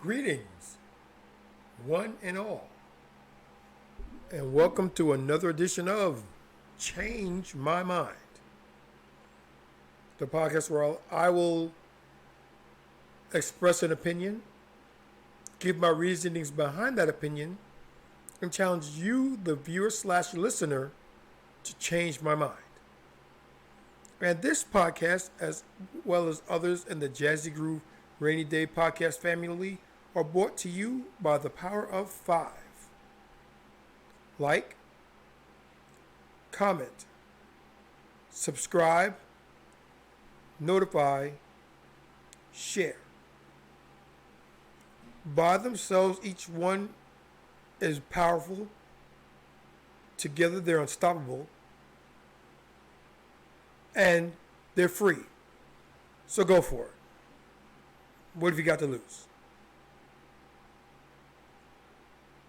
Greetings, one and all, and welcome to another edition of Change My Mind, the podcast where I will express an opinion, give my reasonings behind that opinion, and challenge you, the viewer/listener, to change my mind. And this podcast, as well as others in the Jazzy Groove Rainy Day podcast family, are brought to you by the power of 5. Like, comment, subscribe, notify, share. By themselves, each one is powerful. Together, they're unstoppable. And they're free. So go for it. What have you got to lose?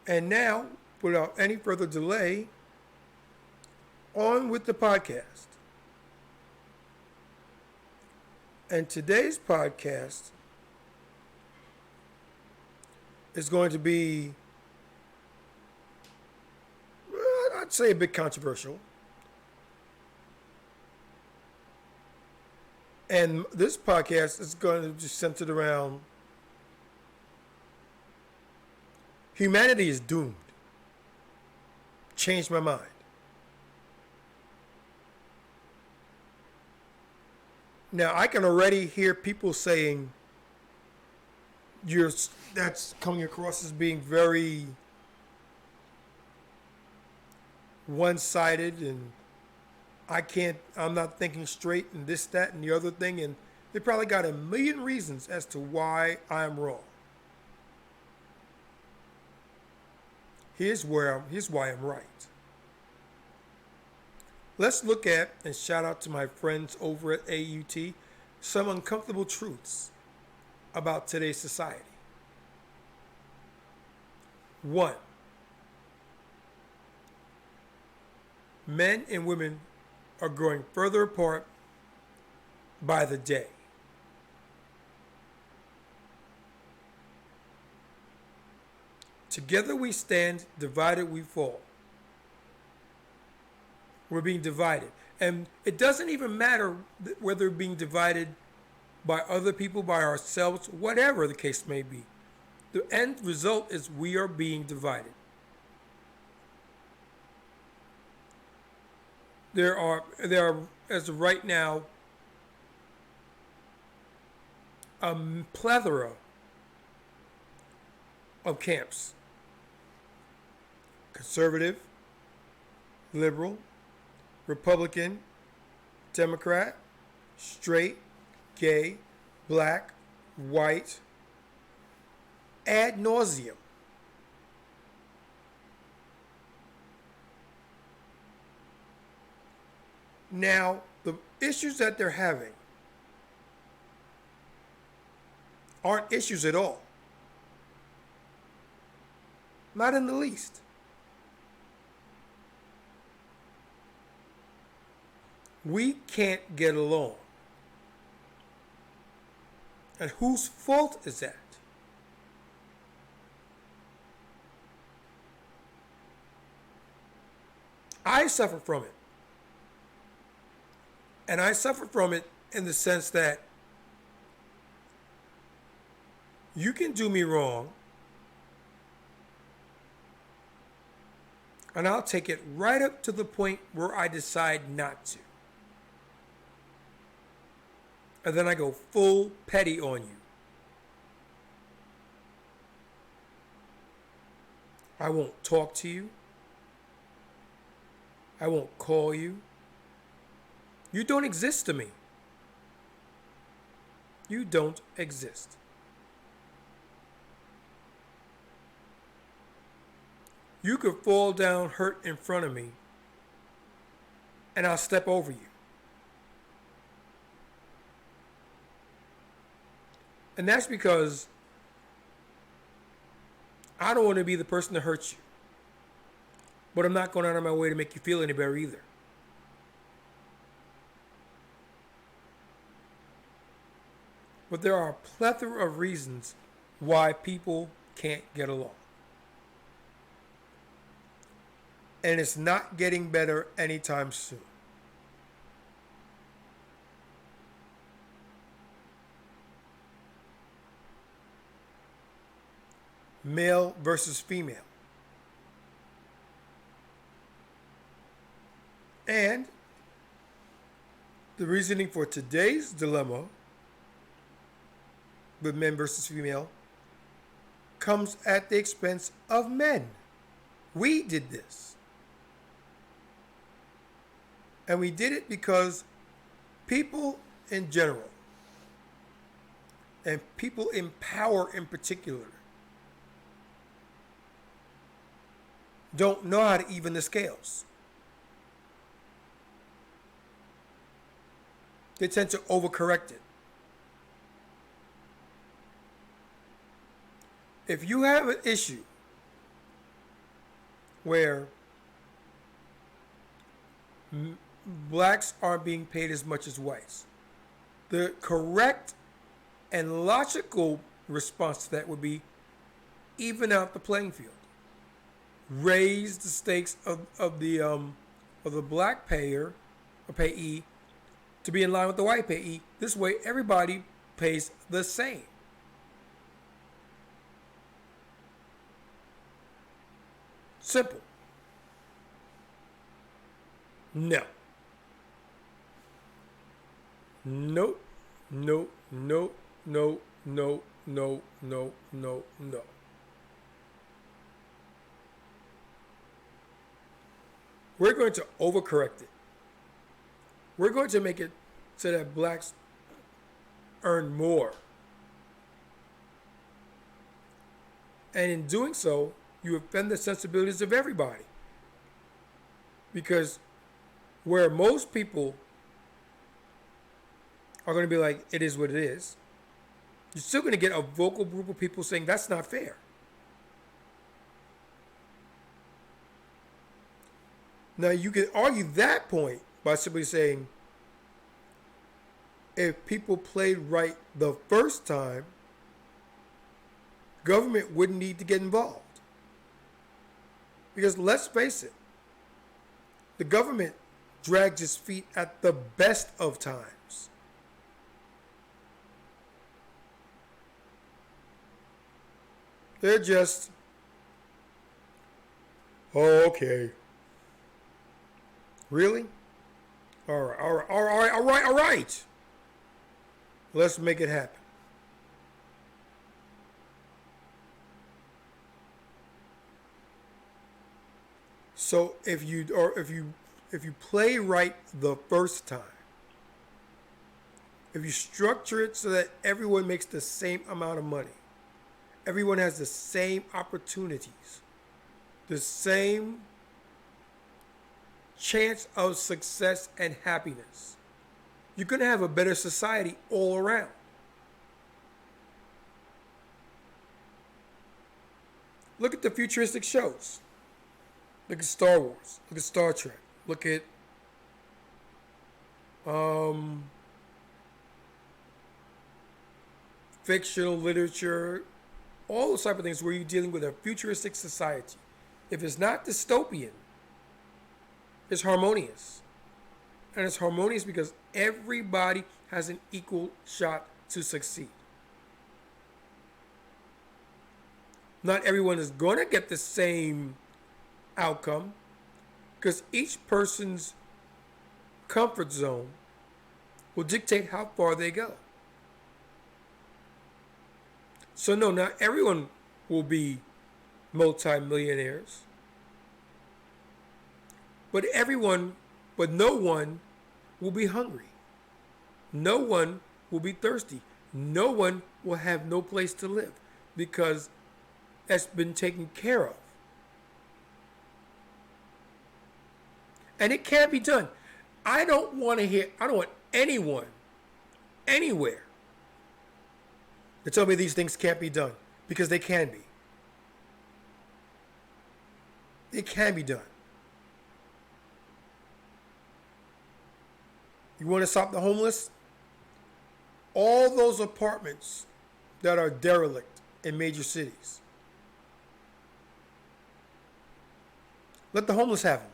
And now, without any further delay, on with the podcast. And today's podcast is going to be, I'd say, a bit controversial. And this podcast is going to be centered around humanity is doomed. Change my mind. Now, I can already hear people saying that's coming across as being very one-sided, and I'm not thinking straight, and this, that, and the other thing, and they probably got a million reasons as to why I'm wrong. Here's why I'm right. Let's look at, and shout out to my friends over at AUT, some uncomfortable truths about today's society. 1. Men and women are growing further apart by the day. Together we stand, divided we fall. We're being divided. And it doesn't even matter whether we're being divided by other people, by ourselves, whatever the case may be. The end result is we are being divided. There are, as of right now, a plethora of camps. Conservative, liberal, Republican, Democrat, straight, gay, black, white, ad nauseum. Now, the issues that they're having aren't issues at all. Not in the least. We can't get along. And whose fault is that? I suffer from it. And I suffer from it in the sense that you can do me wrong, and I'll take it right up to the point where I decide not to. And then I go full petty on you. I won't talk to you. I won't call you. You don't exist to me. You don't exist. You could fall down hurt in front of me, and I'll step over you. And that's because I don't want to be the person that hurts you. But I'm not going out of my way to make you feel any better either. But there are a plethora of reasons why people can't get along. And it's not getting better anytime soon. Male versus female. And the reasoning for today's dilemma with men versus female comes at the expense of men. We did this. And we did it because people in general, and people in power in particular, don't know how to even the scales. They tend to overcorrect it. If you have an issue where blacks aren't being paid as much as whites, the correct and logical response to that would be even out the playing field. Raise the stakes of the black payer or payee to be in line with the white payee. This way everybody pays the same. Simple. No. Nope. No, no, no, no, no, no, no, no. We're going to overcorrect it. We're going to make it so that blacks earn more. And in doing so, you offend the sensibilities of everybody. Because where most people are going to be like, it is what it is, you're still going to get a vocal group of people saying that's not fair. Now, you can argue that point by simply saying, if people played right the first time, government wouldn't need to get involved. Because let's face it, the government drags its feet at the best of times. They're just, oh, okay. Really? All right. Let's make it happen. So if you play right the first time, if you structure it so that everyone makes the same amount of money, everyone has the same opportunities, the same chance of success and happiness, you're going to have a better society all around. Look at the futuristic shows. Look at Star Wars. Look at Star Trek. Look at fictional literature. All those type of things where you're dealing with a futuristic society. If it's not dystopian, it's harmonious. And it's harmonious because everybody has an equal shot to succeed. Not everyone is going to get the same outcome because each person's comfort zone will dictate how far they go. So no, not everyone will be multi-millionaires. But no one will be hungry. No one will be thirsty. No one will have no place to live because that's been taken care of. And it can be done. I don't want anyone, anywhere, to tell me these things can't be done because they can be. It can be done. You want to stop the homeless? All those apartments that are derelict, in major cities. Let the homeless have them.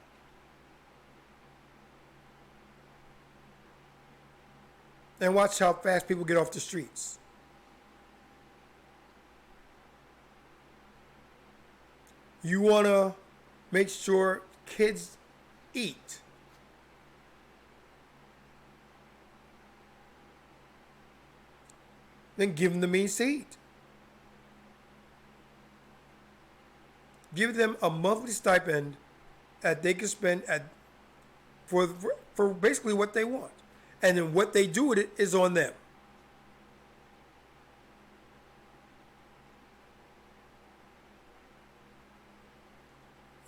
And watch how fast people get off the streets. You want to make sure kids eat. Then give them the means to eat. Give them a monthly stipend that they can spend for basically what they want. And then what they do with it is on them.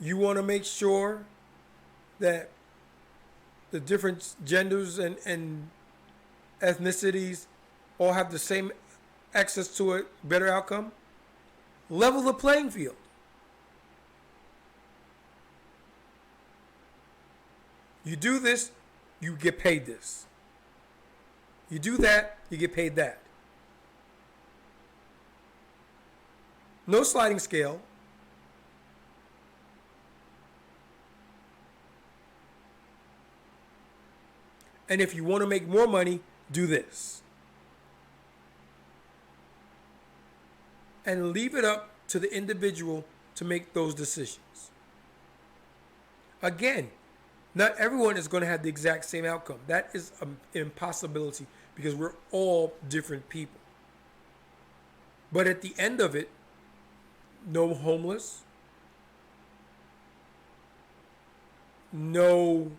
You want to make sure that the different genders and ethnicities all have the same access to a better outcome. Level the playing field. You do this, you get paid this. You do that, you get paid that. No sliding scale. And if you want to make more money, do this. And leave it up to the individual to make those decisions. Again, not everyone is going to have the exact same outcome. That is an impossibility because we're all different people. But at the end of it, no homeless, no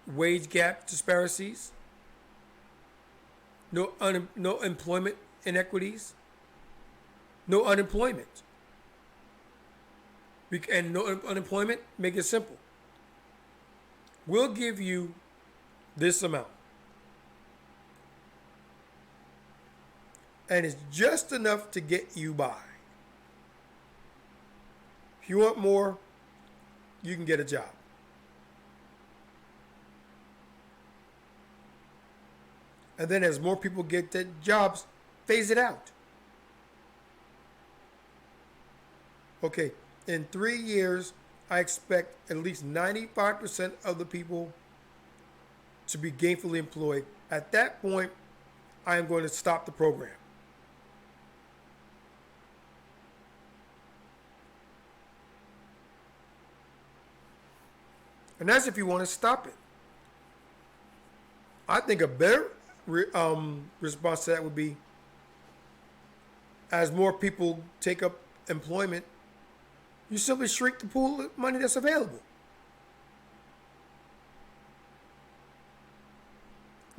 wage gap disparities, no employment inequities, no unemployment. And no unemployment, make it simple. We'll give you this amount. And it's just enough to get you by. If you want more, you can get a job. And then as more people get the jobs, phase it out. Okay, in 3 years, I expect at least 95% of the people to be gainfully employed. At that point, I am going to stop the program. And that's if you want to stop it. I think a better response to that would be, as more people take up employment, you simply shrink the pool of money that's available.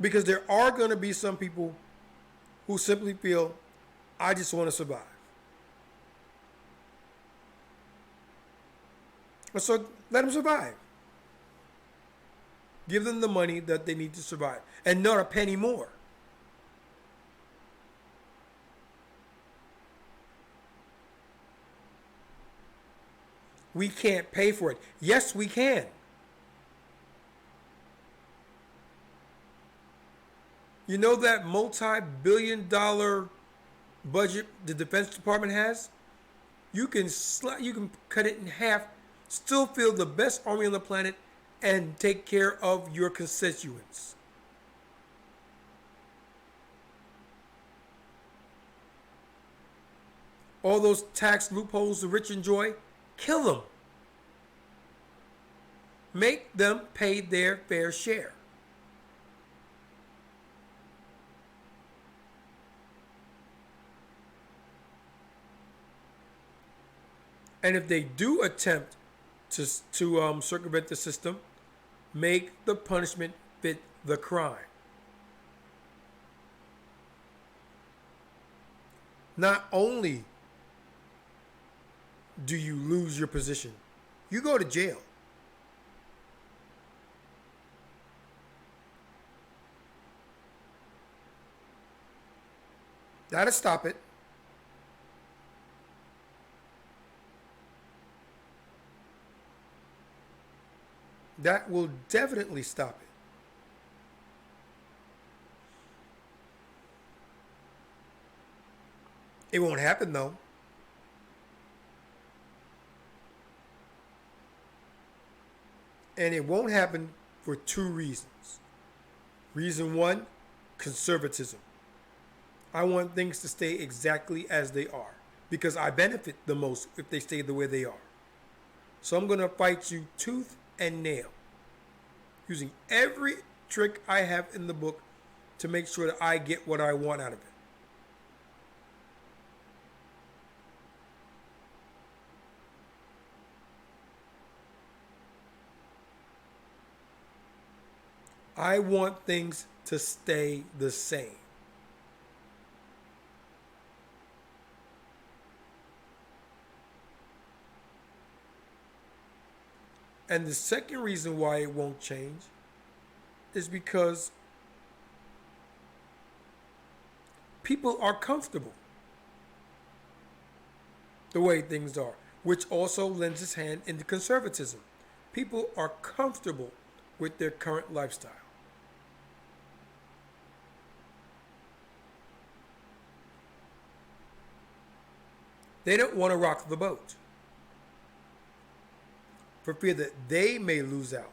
Because there are going to be some people who simply feel, I just want to survive. And so let them survive. Give them the money that they need to survive, and not a penny more. We can't pay for it. Yes, we can. You know that multi-billion-dollar budget the Defense Department has? You can cut it in half, still feel the best army on the planet, and take care of your constituents. All those tax loopholes the rich enjoy, kill them. Make them pay their fair share. And if they do attempt to circumvent the system, make the punishment fit the crime. Not only do you lose your position, you go to jail. That'll stop it. That will definitely stop it. It won't happen though. And it won't happen for two reasons. Reason one, conservatism. I want things to stay exactly as they are because I benefit the most if they stay the way they are. So I'm going to fight you tooth and nail, using every trick I have in the book to make sure that I get what I want out of it. I want things to stay the same. And the second reason why it won't change is because people are comfortable the way things are, which also lends its hand into conservatism. People are comfortable with their current lifestyle. They don't want to rock the boat for fear that they may lose out.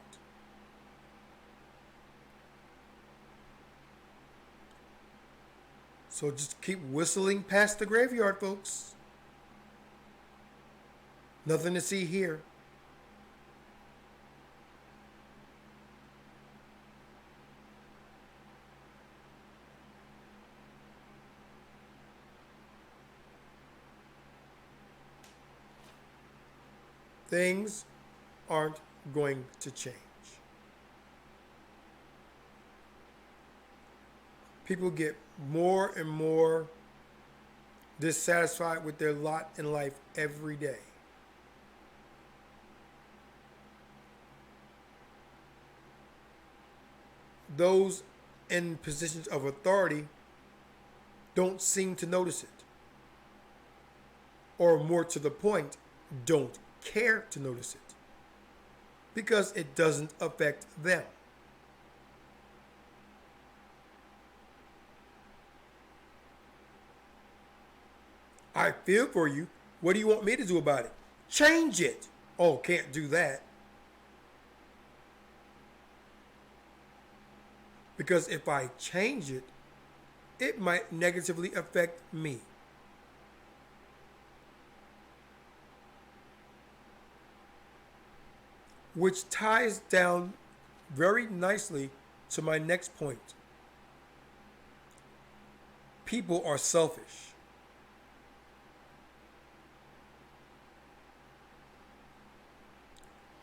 So just keep whistling past the graveyard, folks. Nothing to see here. Things aren't going to change. People get more and more dissatisfied with their lot in life every day. Those in positions of authority don't seem to notice it. Or more to the point, don't care to notice it. Because it doesn't affect them. I feel for you. What do you want me to do about it? Change it. Oh, can't do that. Because if I change it, it might negatively affect me. Which ties down very nicely to my next point. People are selfish.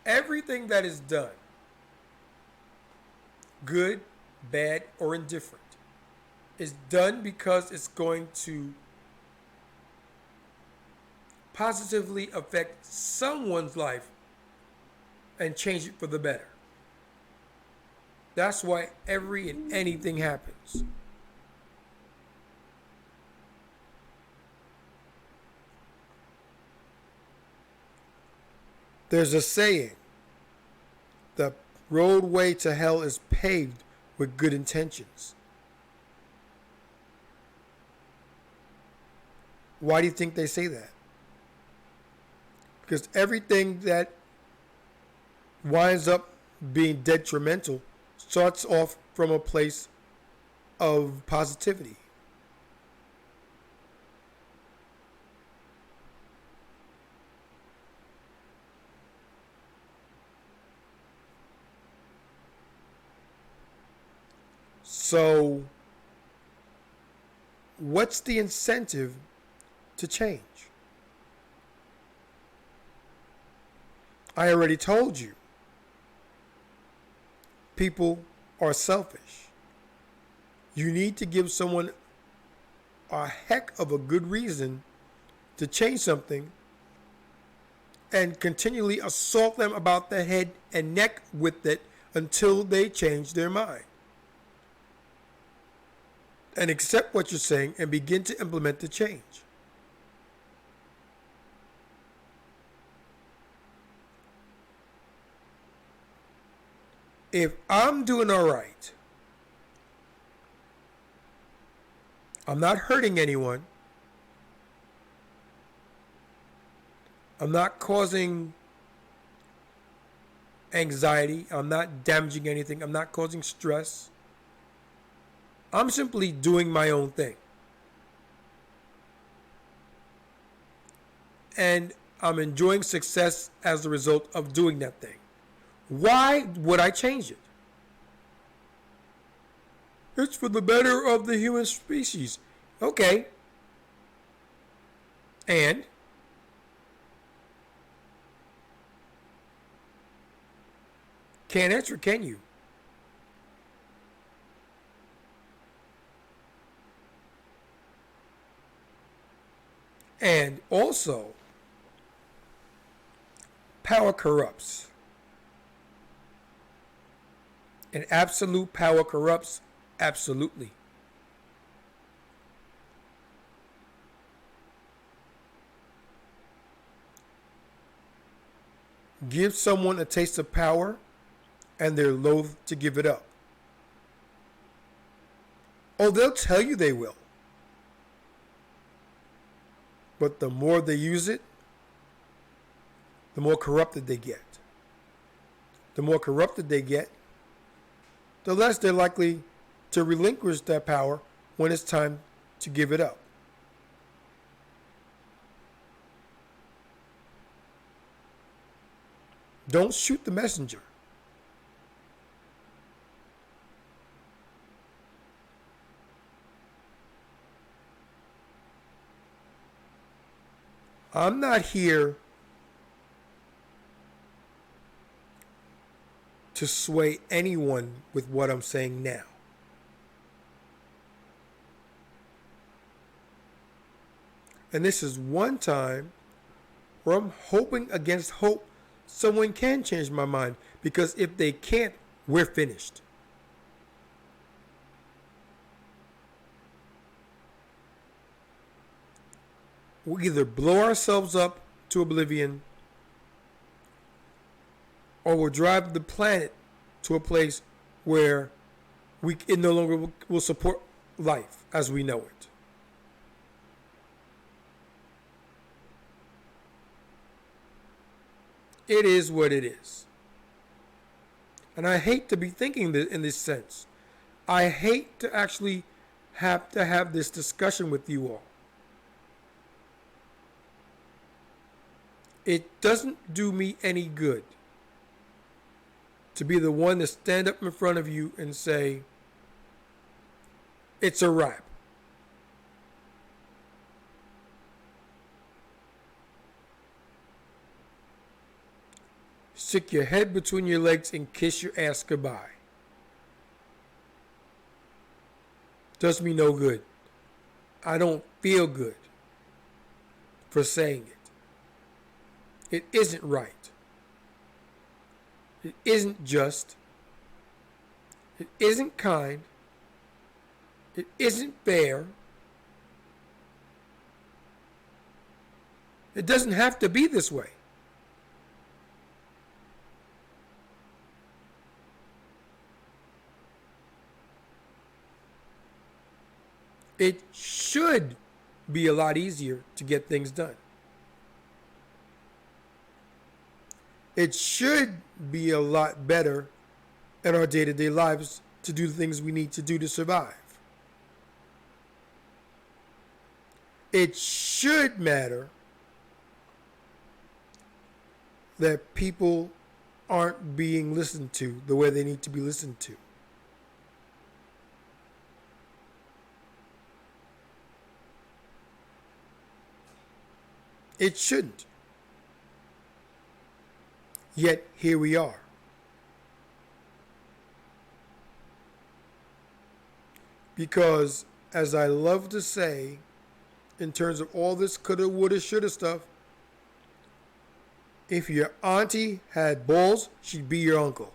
Everything that is done, good, bad, or indifferent, is done because it's going to positively affect someone's life and change it for the better. That's why every and anything happens. There's a saying, the roadway to hell is paved with good intentions. Why do you think they say that? Because everything that winds up being detrimental starts off from a place of positivity. So, what's the incentive to change? I already told you. People are selfish. You need to give someone a heck of a good reason to change something and continually assault them about the head and neck with it until they change their mind. And accept what you're saying and begin to implement the change. If I'm doing all right, I'm not hurting anyone, I'm not causing anxiety. I'm not damaging anything. I'm not causing stress. I'm simply doing my own thing. And I'm enjoying success as a result of doing that thing. Why would I change it? It's for the better of the human species. Okay. And can't answer, can you? And also, power corrupts. And absolute power corrupts absolutely. Give someone a taste of power and they're loath to give it up. Oh, they'll tell you they will. But the more they use it, the more corrupted they get. The more corrupted they get, the less they're likely to relinquish that power when it's time to give it up. Don't shoot the messenger. I'm not here to sway anyone with what I'm saying now. And this is one time where I'm hoping against hope someone can change my mind, because if they can't, we're finished. We'll either blow ourselves up to oblivion, or we'll drive the planet to a place where it no longer will support life as we know it. It is what it is. And I hate to be thinking in this sense. I hate to actually have to have this discussion with you all. It doesn't do me any good to be the one to stand up in front of you and say, it's a wrap. Stick your head between your legs and kiss your ass goodbye. Does me no good. I don't feel good for saying it. It isn't right. It isn't just. It isn't kind. It isn't fair. It doesn't have to be this way. It should be a lot easier to get things done. It should be a lot better in our day-to-day lives to do the things we need to do to survive. It should matter that people aren't being listened to the way they need to be listened to. It shouldn't. Yet here we are. Because, as I love to say, in terms of all this coulda, woulda, shoulda stuff, if your auntie had balls, she'd be your uncle.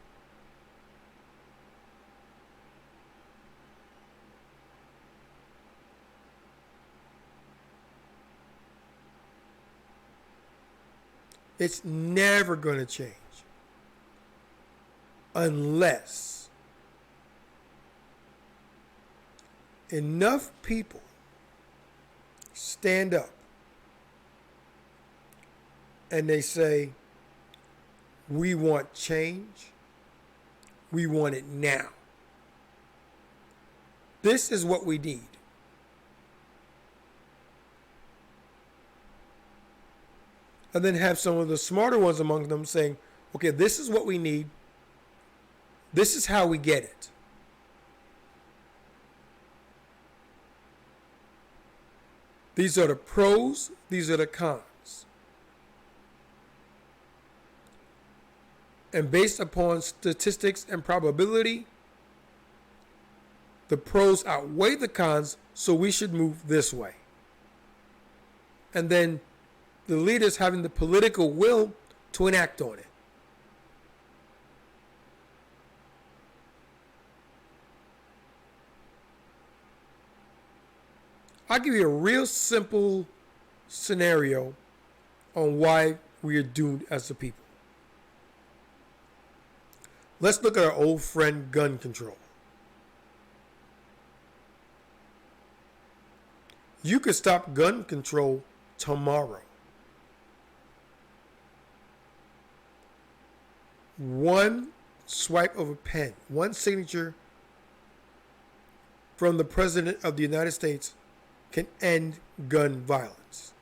It's never going to change unless enough people stand up and they say, We want change. We want it now. This is what we need. And then have some of the smarter ones among them saying, okay, this is what we need. This is how we get it. These are the pros, these are the cons. And based upon statistics and probability, the pros outweigh the cons, so we should move this way. And then the leaders having the political will to enact on it. I'll give you a real simple scenario on why we are doomed as a people. Let's look at our old friend gun control. You could stop gun control tomorrow. One swipe of a pen, one signature from the President of the United States can end gun violence.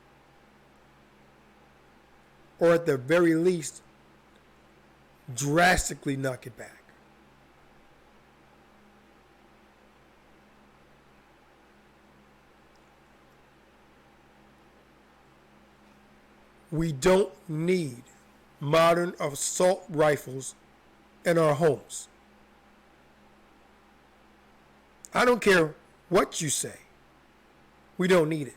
Or at the very least, drastically knock it back. We don't need modern assault rifles in our homes. I don't care what you say. We don't need it.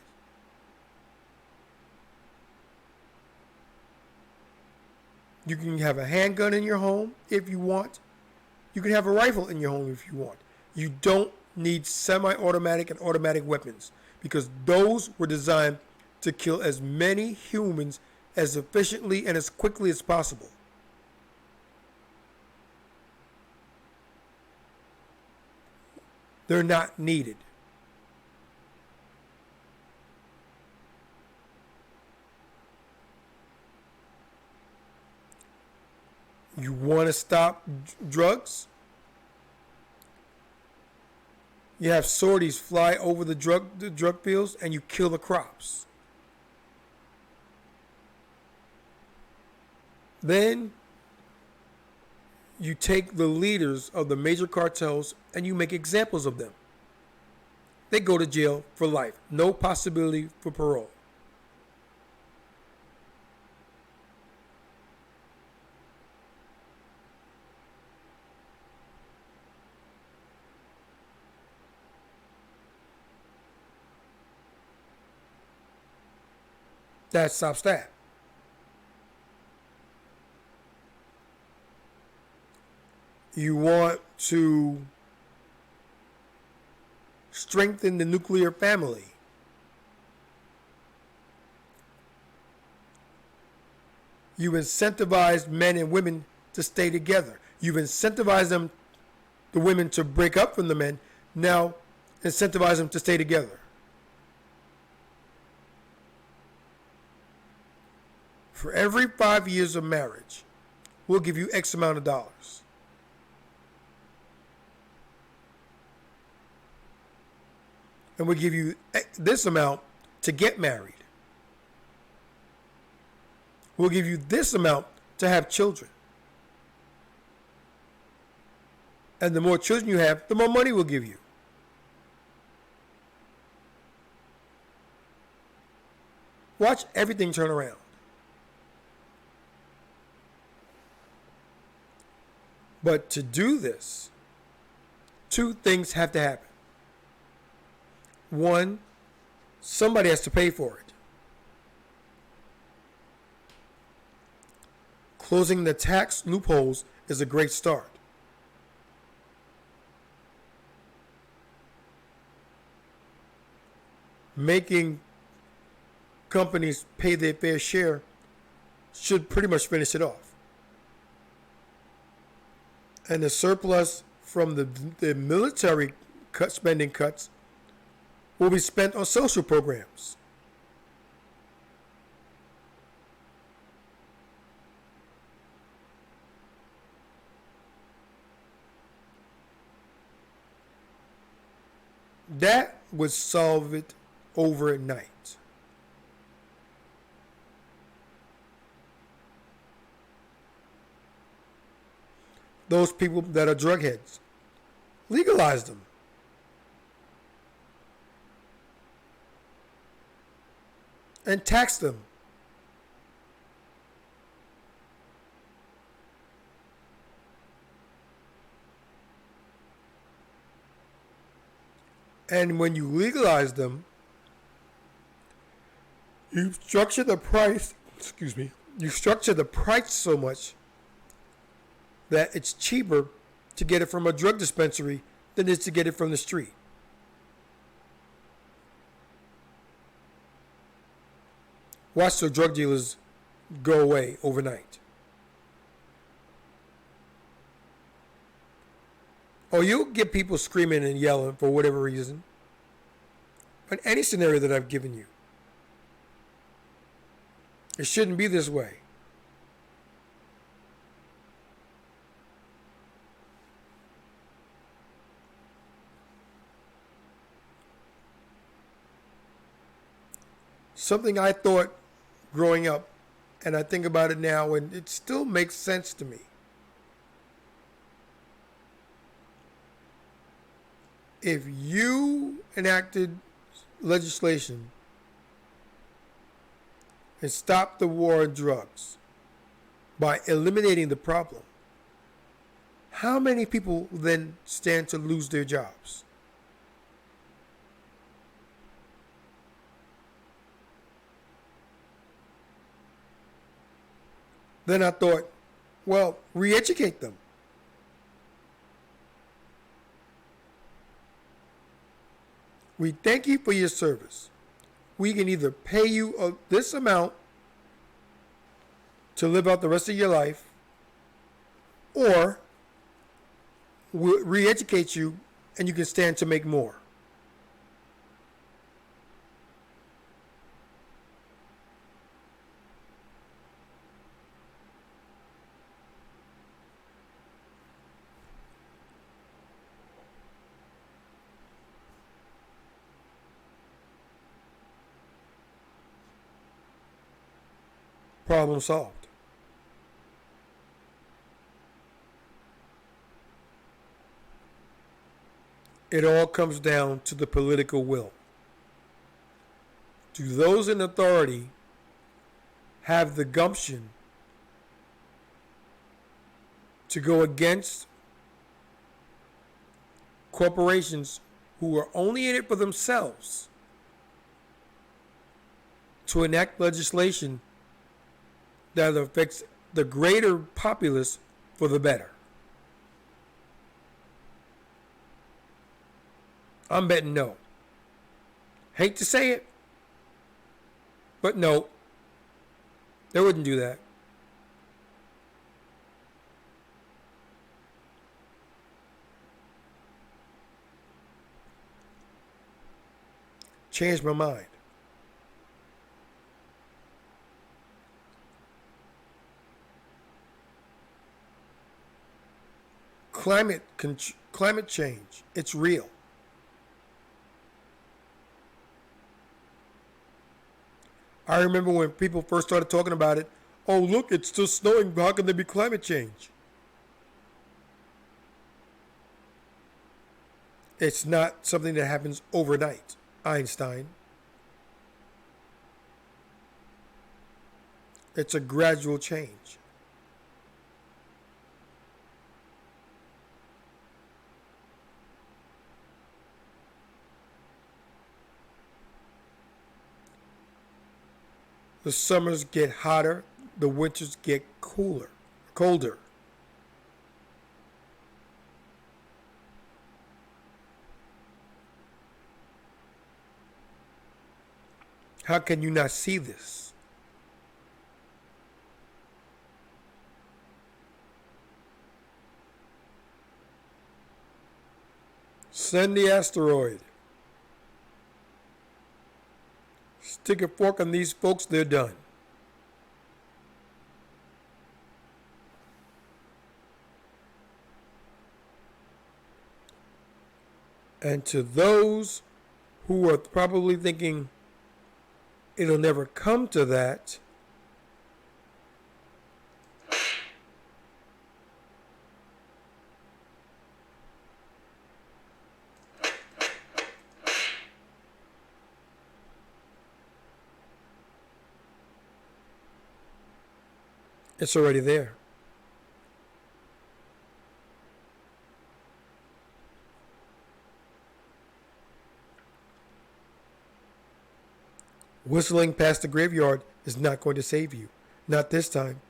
You can have a handgun in your home if you want. You can have a rifle in your home if you want. You don't need semi-automatic and automatic weapons because those were designed to kill as many humans as efficiently and as quickly as possible. They're not needed. You want to stop drugs? You have sorties fly over the drug fields and you kill the crops. Then you take the leaders of the major cartels and you make examples of them. They go to jail for life. No possibility for parole. That stops that. You want to strengthen the nuclear family. You incentivize men and women to stay together. You've incentivized them, the women, to break up from the men. Now incentivize them to stay together. For every 5 years of marriage, we'll give you X amount of dollars. And we'll give you this amount to get married. We'll give you this amount to have children. And the more children you have, the more money we'll give you. Watch everything turn around. But to do this, two things have to happen. One, somebody has to pay for it. Closing the tax loopholes is a great start. Making companies pay their fair share should pretty much finish it off. And the surplus from the military spending cuts will be spent on social programs. That would solve it overnight. Those people that are drug heads, legalize them. And tax them. And when you legalize them, you structure the price, you structure the price so much that it's cheaper to get it from a drug dispensary than it is to get it from the street. Watch the drug dealers go away overnight. Or you'll get people screaming and yelling for whatever reason. In any scenario that I've given you. It shouldn't be this way. Something I thought growing up, and I think about it now, and it still makes sense to me. If you enacted legislation and stopped the war on drugs by eliminating the problem, how many people then stand to lose their jobs? Then I thought, well, re-educate them. We thank you for your service. We can either pay you this amount to live out the rest of your life, or we'll re-educate you and you can stand to make more. Problem solved. It all comes down to the political will. Do those in authority have the gumption to go against corporations who are only in it for themselves to enact legislation that affects the greater populace for the better? I'm betting no. Hate to say it, but no. They wouldn't do that. Changed my mind. Climate change, it's real. I remember when people first started talking about it, oh look, it's still snowing, how can there be climate change? It's not something that happens overnight, Einstein. It's a gradual change. The summers get hotter, the winters get colder. How can you not see this? Send the asteroid. Stick a fork on these folks, they're done. And to those who are probably thinking it'll never come to that, it's already there. Whistling past the graveyard is not going to save you. Not this time.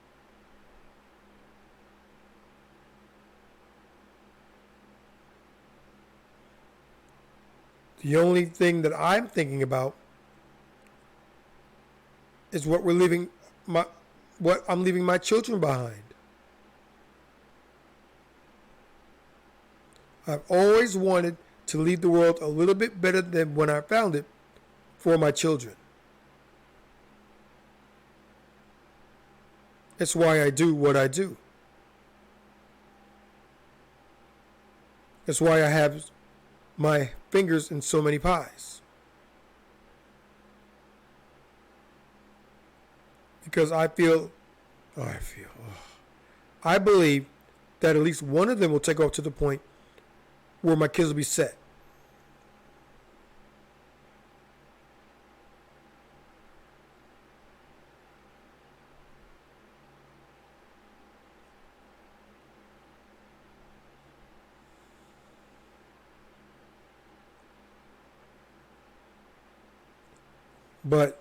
The only thing that I'm thinking about is what I'm leaving my children behind. I've always wanted to leave the world a little bit better than when I found it for my children. It's why I do what I do. It's why I have my fingers in so many pies. Because I believe that at least one of them will take off to the point where my kids will be set. But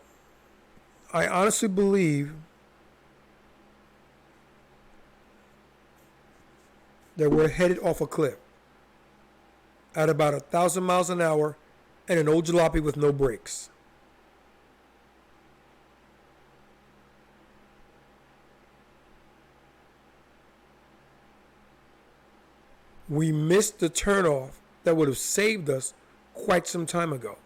I honestly believe that we're headed off a cliff at about 1,000 miles an hour and an old jalopy with no brakes. We missed the turnoff that would have saved us quite some time ago.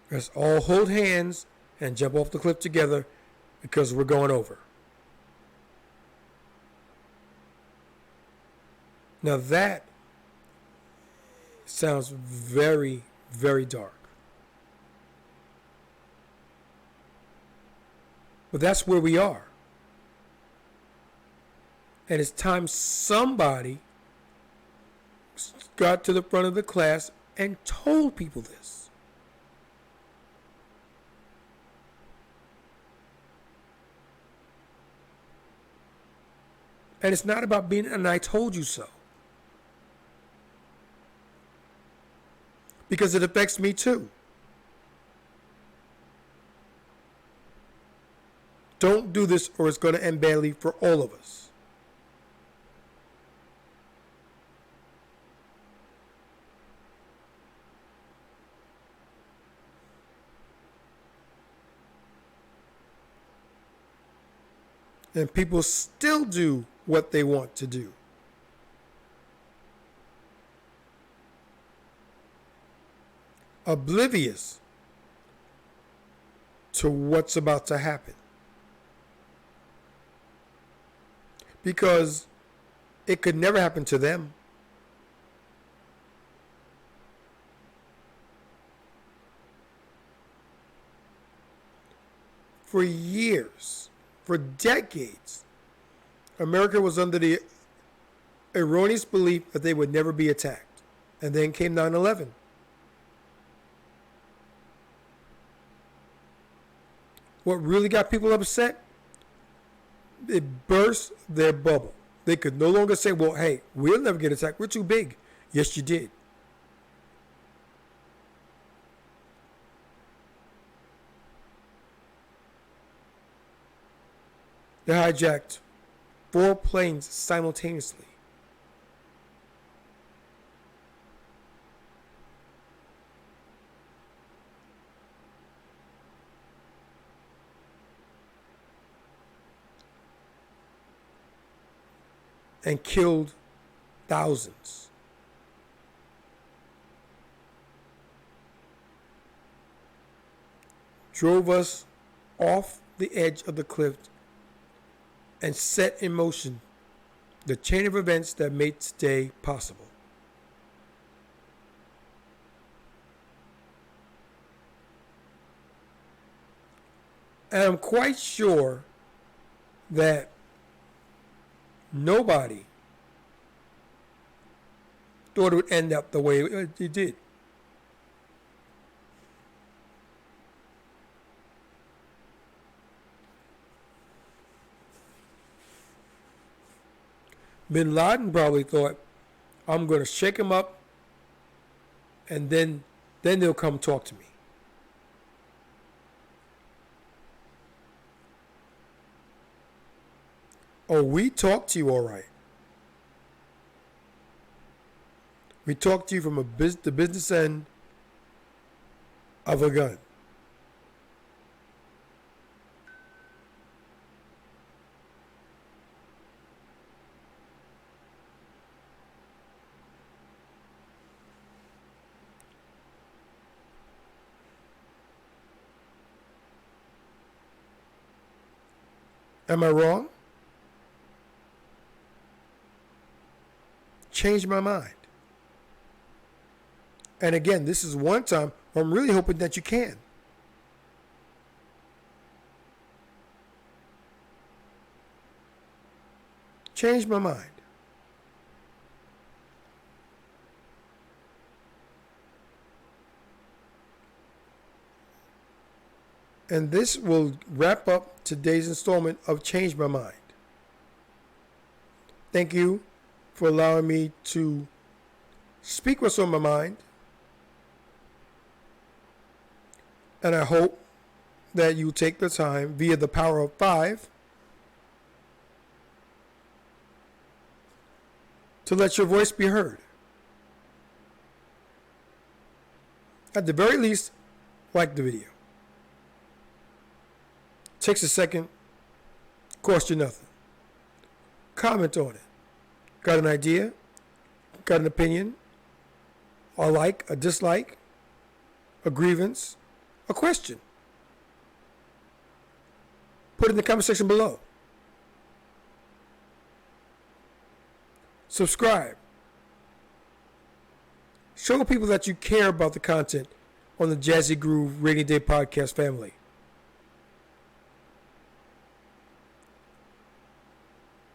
Let's all hold hands and jump off the cliff together because we're going over. Now that sounds very, very dark. But that's where we are. And it's time somebody got to the front of the class and told people this. And it's not about being an I told you so. Because it affects me too. Don't do this or it's going to end badly for all of us. And people still do what they want to do. Oblivious to what's about to happen. Because it could never happen to them. For years, for decades, America was under the erroneous belief that they would never be attacked. And then came 9/11. What really got people upset? It burst their bubble. They could no longer say, well, hey, we'll never get attacked. We're too big. Yes, you did. They hijacked 4 planes simultaneously. and killed thousands. Drove us off the edge of the cliff and set in motion the chain of events that made today possible. And I'm quite sure that nobody thought it would end up the way it did. Bin Laden probably thought, I'm going to shake him up and then they'll come talk to me. Oh, we talked to you all right. We talked to you from the business end of a gun. Am I wrong? Change my mind. And again, this is one time where I'm really hoping that you can. Change my mind. And this will wrap up today's installment of Change My Mind. Thank you for allowing me to speak what's on my mind. And I hope that you take the time via the power of 5 to let your voice be heard. At the very least, like the video. Takes a second, costs you nothing. Comment on it. Got an idea? Got an opinion? A like, a dislike, a grievance, a question? Put it in the comment section below. Subscribe. Show people that you care about the content on the Jazzy Groove Rainy Day Podcast family.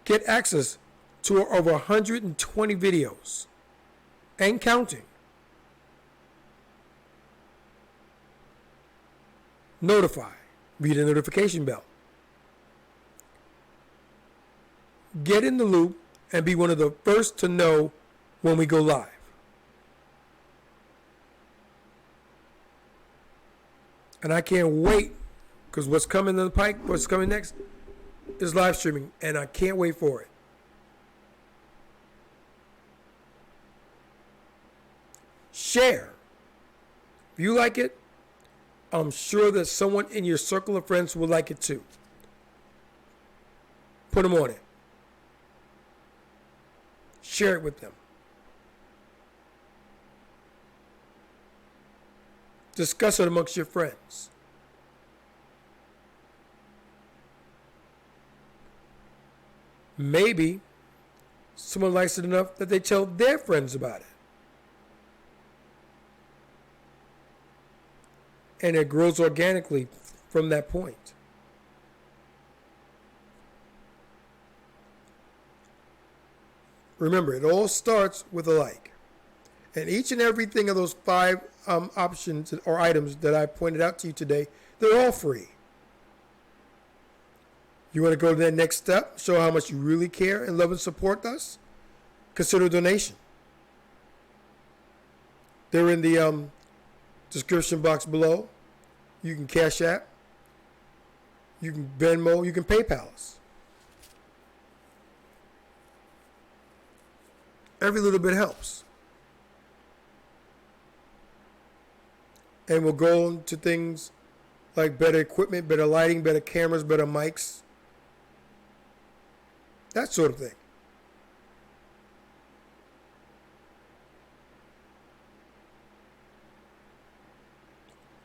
Get access to over 120 videos and counting. Notify via the notification bell. Get in the loop and be one of the first to know when we go live. And I can't wait, because what's coming in the pike, what's coming next is live streaming, and I can't wait for it. Share. If you like it, I'm sure that someone in your circle of friends will like it too. Put them on it. Share it with them. Discuss it amongst your friends. Maybe someone likes it enough that they tell their friends about it. And it grows organically from that point. Remember, it all starts with a like. And each and everything of those 5 options or items that I pointed out to you today, they're all free. You want to go to that next step, show how much you really care and love and support us? Consider a donation. They're in the description box below. You can CashApp. You can Venmo. You can PayPal us. Every little bit helps. And we'll go on to things like better equipment, better lighting, better cameras, better mics. That sort of thing.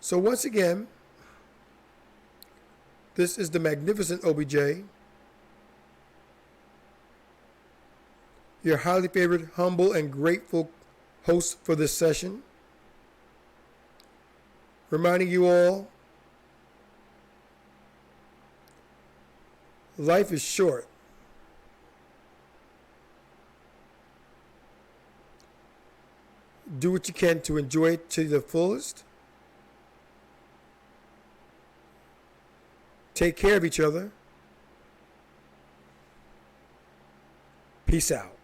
So once again, this is the magnificent OBJ, your highly favored, humble, and grateful host for this session, reminding you all, life is short. Do what you can to enjoy it to the fullest. Take care of each other. Peace out.